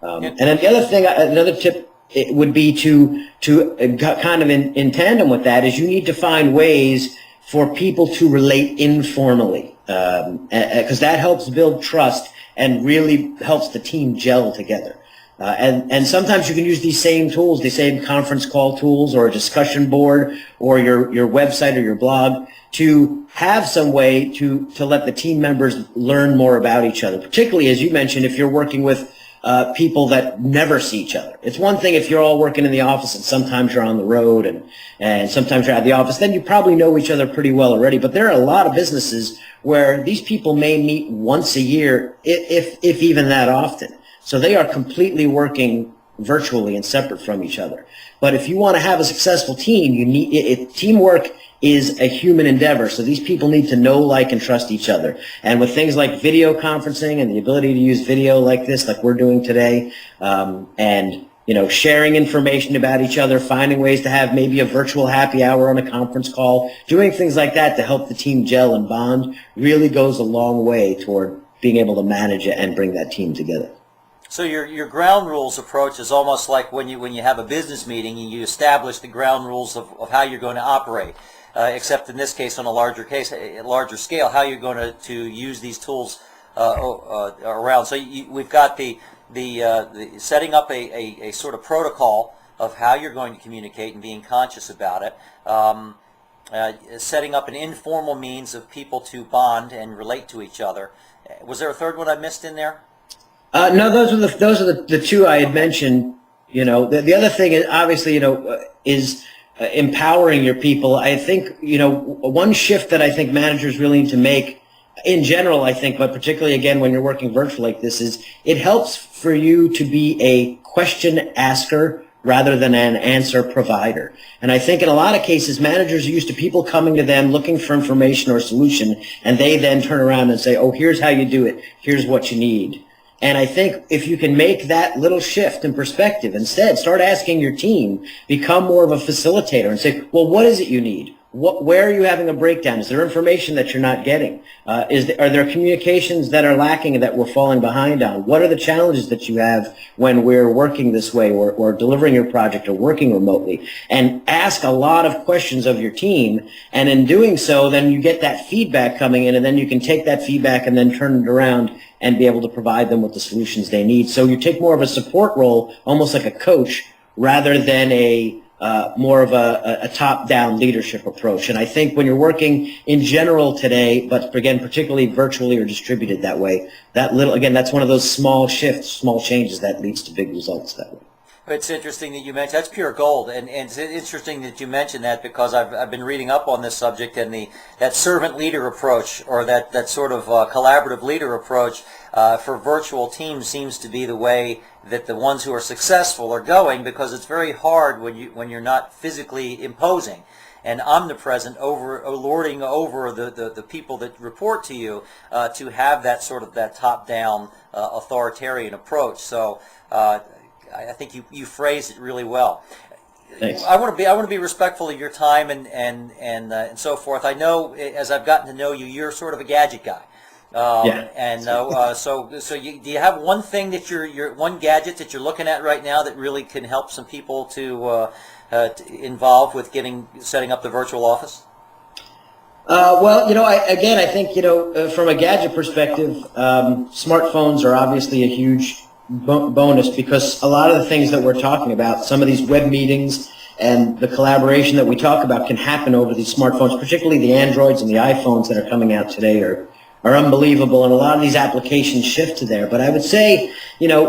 And then the other thing, another tip, it would be to kind of in tandem with that is you need to find ways for people to relate informally, because that helps build trust and really helps the team gel together. And sometimes you can use these same tools, the same conference call tools or a discussion board or your website or your blog to have some way to let the team members learn more about each other, particularly, as you mentioned, if you're working with people that never see each other. It's one thing if you're all working in the office and sometimes you're on the road and sometimes you're at the office, then you probably know each other pretty well already. But there are a lot of businesses where these people may meet once a year, if even that often. So they are completely working virtually and separate from each other. But if you want to have a successful team, you need teamwork is a human endeavor. So these people need to know, like, and trust each other. And with things like video conferencing and the ability to use video like this, like we're doing today, and sharing information about each other, finding ways to have maybe a virtual happy hour on a conference call, doing things like that to help the team gel and bond really goes a long way toward being able to manage it and bring that team together. So your ground rules approach is almost like when you have a business meeting and you establish the ground rules of how you're going to operate, except in this case on a larger scale, how you're going to use these tools around. So we've got the setting up a sort of protocol of how you're going to communicate and being conscious about it. Setting up an informal means of people to bond and relate to each other. Was there a third one I missed in there? No, those are the two I had mentioned. The other thing is obviously, is empowering your people. I think, one shift that I think managers really need to make in general, I think, but particularly again when you're working virtual like this, is it helps for you to be a question asker rather than an answer provider. And I think in a lot of cases, managers are used to people coming to them looking for information or solution, and they then turn around and say, oh, here's how you do it. Here's what you need. And I think if you can make that little shift in perspective, instead start asking your team, become more of a facilitator and say, well, what is it you need? Where are you having a breakdown? Is there information that you're not getting? Are there communications that are lacking and that we're falling behind on? What are the challenges that you have when we're working this way or delivering your project or working remotely? And ask a lot of questions of your team. And in doing so, then you get that feedback coming in, and then you can take that feedback and then turn it around and be able to provide them with the solutions they need. So you take more of a support role, almost like a coach, rather than more of a top-down leadership approach. And I think when you're working in general today, but again, particularly virtually or distributed that way, that's one of those small shifts, small changes that leads to big results that way. It's interesting that you mentioned that's pure gold, and it's interesting that you mentioned that because I've been reading up on this subject, and that servant leader approach, or that sort of collaborative leader approach for virtual teams seems to be the way that the ones who are successful are going, because it's very hard when you're not physically imposing and omnipresent lording over the people that report to you, to have that sort of that top-down authoritarian approach. So I think you phrased it really well. Thanks. I want to be respectful of your time and so forth. I know as I've gotten to know you, you're sort of a gadget guy. Yeah. And so do you have one thing that you're one gadget that you're looking at right now that really can help some people to involve with setting up the virtual office? Well, I think from a gadget perspective, smartphones are obviously a huge bonus, because a lot of the things that we're talking about, some of these web meetings and the collaboration that we talk about can happen over these smartphones, particularly the Androids and the iPhones that are coming out today are unbelievable, and a lot of these applications shift to there. But I would say,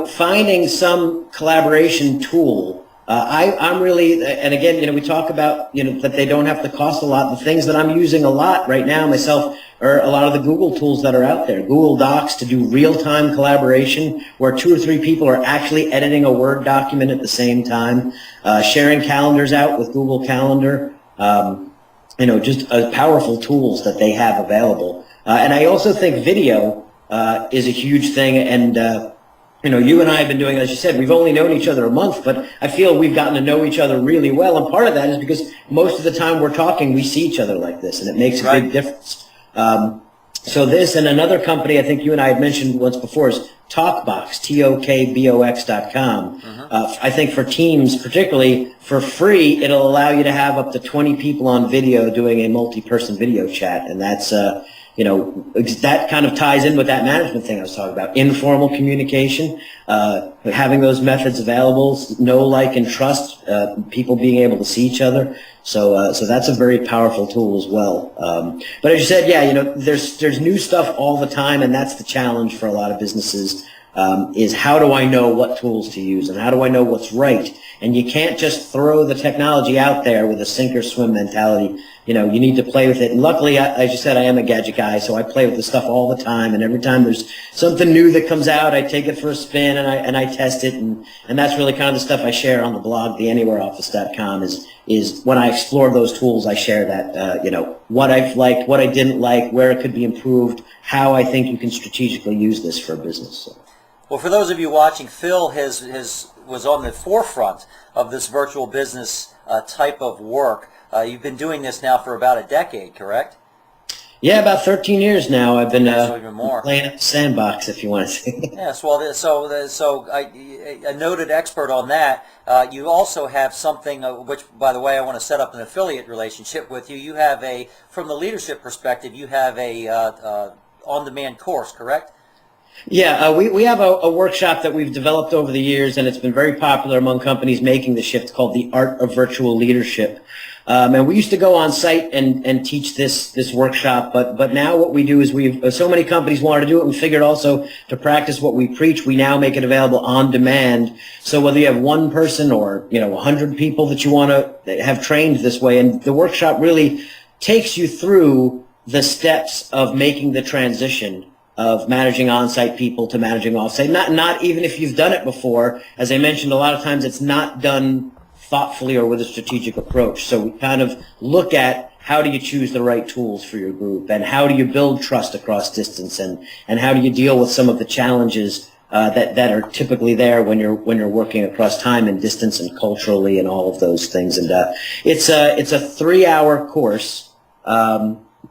finding some collaboration tool. I'm really, and again, we talk about, that they don't have to cost a lot. The things that I'm using a lot right now myself are a lot of the Google tools that are out there. Google Docs to do real-time collaboration where 2 or 3 people are actually editing a Word document at the same time. Sharing calendars out with Google Calendar. Just powerful tools that they have available. And I also think video is a huge thing, and you and I have been doing, as you said, we've only known each other a month, but I feel we've gotten to know each other really well, and part of that is because most of the time we're talking, we see each other like this, and it makes a big difference. So this and another company I think you and I had mentioned once before is TalkBox, TOKBOX.com. I think for teams, particularly for free, it'll allow you to have up to 20 people on video doing a multi-person video chat, and that's that kind of ties in with that management thing I was talking about. Informal communication, having those methods available, know, like, and trust, people being able to see each other. So that's a very powerful tool as well. But as you said, yeah, there's new stuff all the time, and that's the challenge for a lot of businesses. Is how do I know what tools to use, and how do I know what's right? And you can't just throw the technology out there with a sink or swim mentality. You need to play with it. And luckily, as you said, I am a gadget guy, so I play with this stuff all the time. And every time there's something new that comes out, I take it for a spin and I test it. And that's really kind of the stuff I share on the blog, theanywhereoffice.com, is when I explore those tools, I share that, what I've liked, what I didn't like, where it could be improved, how I think you can strategically use this for a business. So. Well, for those of you watching, Phil was on the forefront of this virtual business type of work. You've been doing this now for about a decade, correct? Yeah, about 13 years now. I've been even more. playing at the sandbox, if you want to say. Yes, well, a noted expert on that. You also have something, which, by the way, I want to set up an affiliate relationship with you. You have from the leadership perspective, you have a on-demand course, correct? Yeah, we have a workshop that we've developed over the years, and it's been very popular among companies making the shift, called The Art of Virtual Leadership. And we used to go on site and teach this workshop, but now what we do is so many companies wanted to do it, and we figured also to practice what we preach, we now make it available on demand. So whether you have one person or 100 people that you want to have trained this way, and the workshop really takes you through the steps of making the transition of managing on-site people to managing off-site. Not even if you've done it before. As I mentioned, a lot of times it's not done thoughtfully or with a strategic approach. So we kind of look at how do you choose the right tools for your group, and how do you build trust across distance, and how do you deal with some of the challenges that are typically there when you're working across time and distance and culturally and all of those things. And it's a 3-hour course.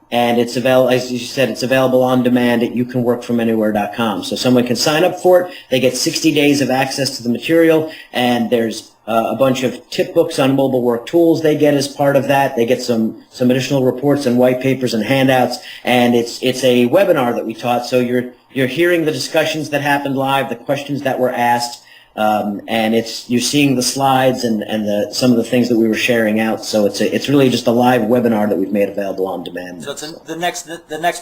And it's available, as you said, it's available on demand at youcanworkfromanywhere.com. So someone can sign up for it. They get 60 days of access to the material, and there's a bunch of tip books on mobile work tools they get as part of that. They get some additional reports and white papers and handouts, and it's a webinar that we taught. So you're hearing the discussions that happened live, the questions that were asked. And you're seeing the slides and some of the things that we were sharing out. So it's really just a live webinar that we've made available on demand. So it's the next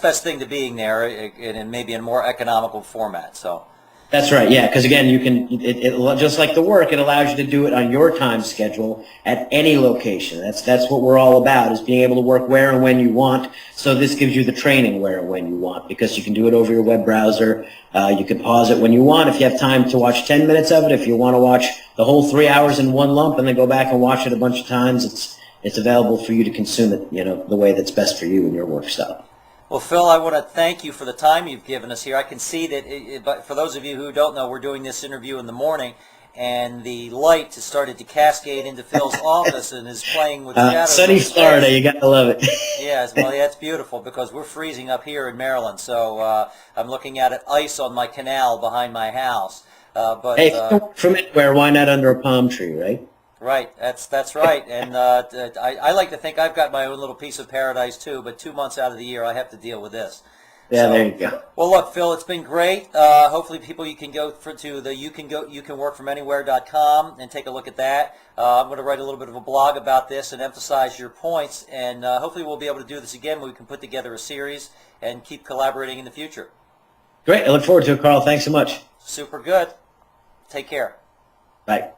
best thing to being there, and maybe in a more economical format. So. That's right, yeah, because again, you can, just like the work, it allows you to do it on your time schedule at any location. That's what we're all about, is being able to work where and when you want. So this gives you the training where and when you want, because you can do it over your web browser. You can pause it when you want if you have time to watch 10 minutes of it. If you want to watch the whole 3 hours in one lump and then go back and watch it a bunch of times, it's available for you to consume it, the way that's best for you and your work style. Well, Phil, I want to thank you for the time you've given us here. I can see that, but for those of you who don't know, we're doing this interview in the morning, and the light has started to cascade into Phil's office and is playing with shadows. Sunny Florida, you got to love it. Yes, well, that's beautiful, because we're freezing up here in Maryland. So I'm looking at ice on my canal behind my house. Hey, from anywhere, why not under a palm tree, right? Right, that's right, and I like to think I've got my own little piece of paradise too. But 2 months out of the year, I have to deal with this. Yeah, so, there you go. Well, look, Phil, it's been great. Hopefully, people you can go to the youcanworkfromanywhere.com and take a look at that. I'm going to write a little bit of a blog about this and emphasize your points, and hopefully, we'll be able to do this again when we can put together a series and keep collaborating in the future. Great, I look forward to it, Carl. Thanks so much. Super good. Take care. Bye.